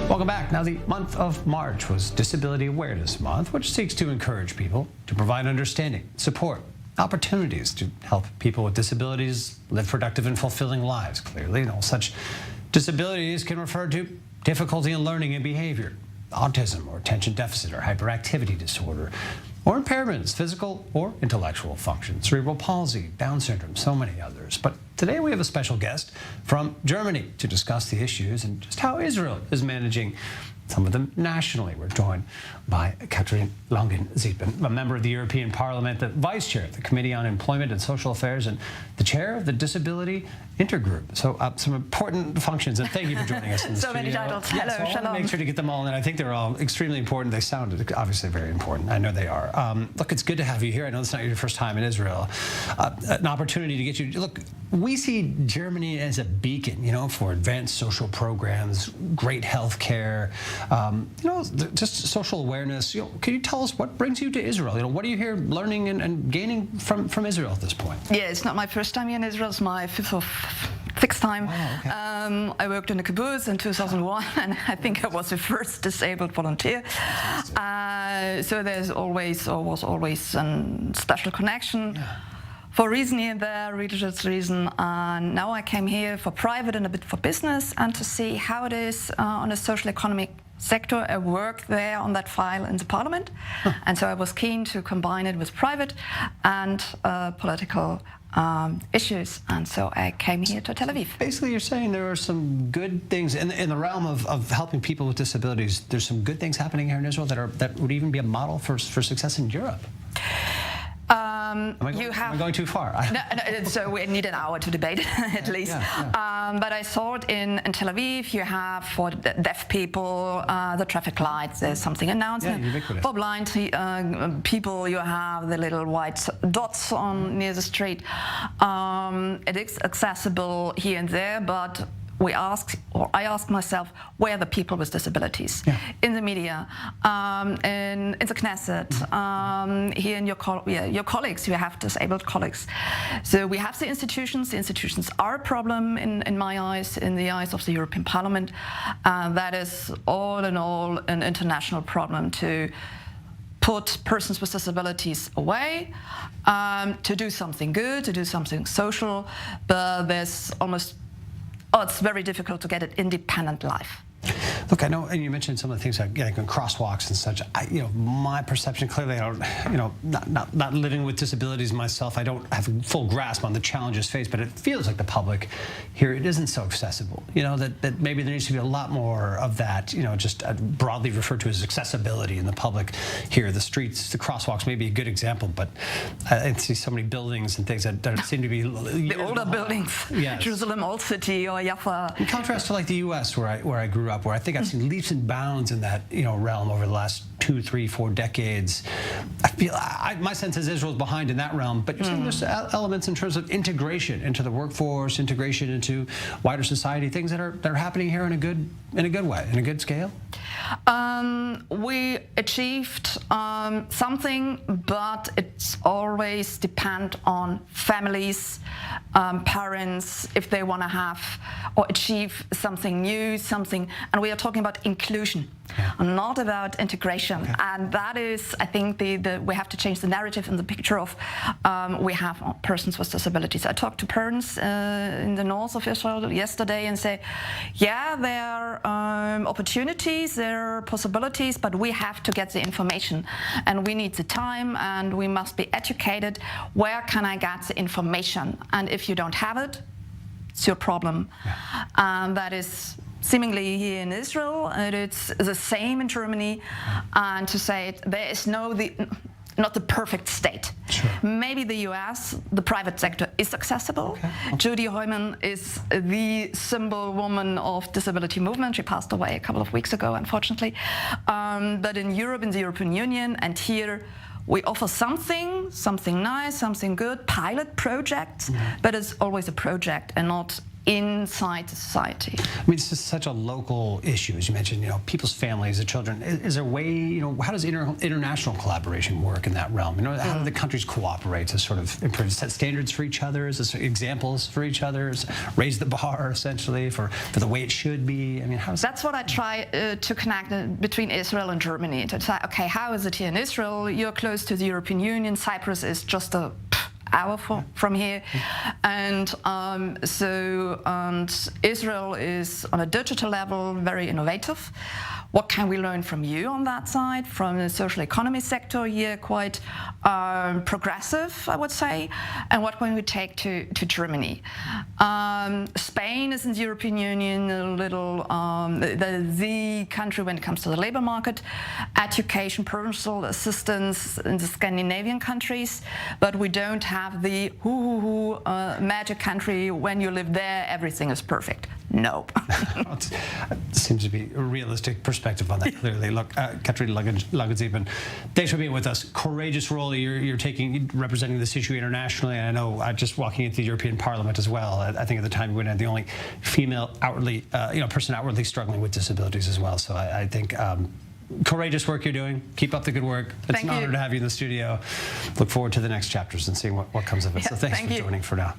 Welcome back. Now, the month of March was Disability Awareness Month, which seeks to encourage people to provide understanding, support, opportunities to help people with disabilities live productive and fulfilling lives. Clearly, and all such disabilities can refer to difficulty in learning and behavior, autism or attention deficit or hyperactivity disorder, or impairments, physical or intellectual function, cerebral palsy, Down syndrome, so many others. But today we have a special guest from Germany to discuss the issues and just how Israel is managing some of them nationally. We're joined by Katrin Langen-Siedben, a member of the European Parliament, the Vice Chair of the Committee on Employment and Social Affairs, and the Chair of the Disability Intergroup. So some important functions, and thank you for joining us in the so studio. Many titles. Yes, Hello, I shalom. want to make sure to get them all in. I think they're all extremely important. They sound obviously very important. I know they are. Look, it's good to have you here. I know it's not your first time in Israel. An opportunity to get you. Look, we see Germany as a beacon, you know, for advanced social programs, great health care, just social awareness. You know, can you tell us what brings you to Israel? You know, what are you here learning and gaining from Israel at this point? Yeah, it's not my first time here in Israel. It's my sixth time. Oh, okay. I worked in a kibbutz in 2001, and I think I was the first disabled volunteer. So there's always, or was always, a special connection. Yeah. For a reason here and there, religious reason. Now I came here for private and a bit for business, and to see how it is on a social economic sector. I worked there on that file in the parliament, and so I was keen to combine it with private and political issues, and so I came here to Tel Aviv. Basically, you're saying there are some good things in the realm of helping people with disabilities. There's some good things happening here in Israel that would even be a model for success in Europe. Am I going too far? No, so we need an hour to debate at least. Yeah. But I saw it in Tel Aviv. You have for deaf people the traffic lights. There's something announcement. Yeah, for blind people, you have the little white dots on near the street. It is accessible here and there, but I asked myself, where are the people with disabilities? Yeah. In the media, in the Knesset, here in your colleagues, you have disabled colleagues. So we have the institutions. The institutions are a problem in my eyes, in the eyes of the European Parliament. That is all in all an international problem to put persons with disabilities away, to do something good, to do something social, but there's it's very difficult to get an independent life. Look, I know, and you mentioned some of the things like crosswalks and such. My perception, clearly, I don't, not living with disabilities myself, I don't have a full grasp on the challenges faced, but it feels like the public here, it isn't so accessible. You know, that maybe there needs to be a lot more of that, just broadly referred to as accessibility in the public here. The streets, the crosswalks may be a good example, but I see so many buildings and things that seem to be the older buildings, yes. Jerusalem Old City or Jaffa. In contrast to like the U.S. where I grew up, where I think I've seen leaps and bounds in that realm over the last 2, 3, 4 decades. I feel my sense is Israel's behind in that realm, but you're saying there's elements in terms of integration into the workforce, integration into wider society, things that are happening here in a good way, in a good scale. We achieved something, but it's always depend on families, parents, if they want to have or achieve something new, and we are talking about inclusion, not about integration. Okay. And that is, I think, we have to change the narrative and the picture of we have persons with disabilities. I talked to parents in the north of Israel yesterday and say, yeah, there are opportunities, there are possibilities, but we have to get the information, and we need the time, and we must be educated. Where can I get the information? And if you don't have it, it's your problem. Yeah. And that is seemingly here in Israel, and it's the same in Germany. And to say it, there is not the perfect state. Sure. Maybe the US, the private sector is accessible. Okay. Judy Heumann is the symbol woman of disability movement. She passed away a couple of weeks ago, unfortunately. But in Europe, in the European Union, and here, we offer something nice, something good, pilot projects, but it's always a project and not inside the society. I mean, this is such a local issue, as you mentioned. People's families, the children. Is there a way? How does international collaboration work in that realm? How do the countries cooperate to sort of improve, set standards for each other, as examples for each other, raise the bar essentially for the way it should be? I mean, that's what I try to connect between Israel and Germany. To say, okay, how is it here in Israel? You're close to the European Union. Cyprus is just a hour from here, and Israel is on a digital level very innovative. What can we learn from you on that side? From the social economy sector here, quite progressive, I would say. And what can we take to Germany? Spain is in the European Union, a little the country when it comes to the labor market, education, personal assistance in the Scandinavian countries, but we don't have the magic country. When you live there, everything is perfect. Nope. It seems to be a realistic perspective on that, clearly. Look, Katrin Langenzieben, thanks for being with us. Courageous role you're taking, representing this issue internationally. And I know just walking into the European Parliament as well, I think at the time you were the only female person outwardly struggling with disabilities as well. So I think courageous work you're doing. Keep up the good work. It's an honor to have you in the studio. Look forward to the next chapters and seeing what comes of it. So thanks for joining for now.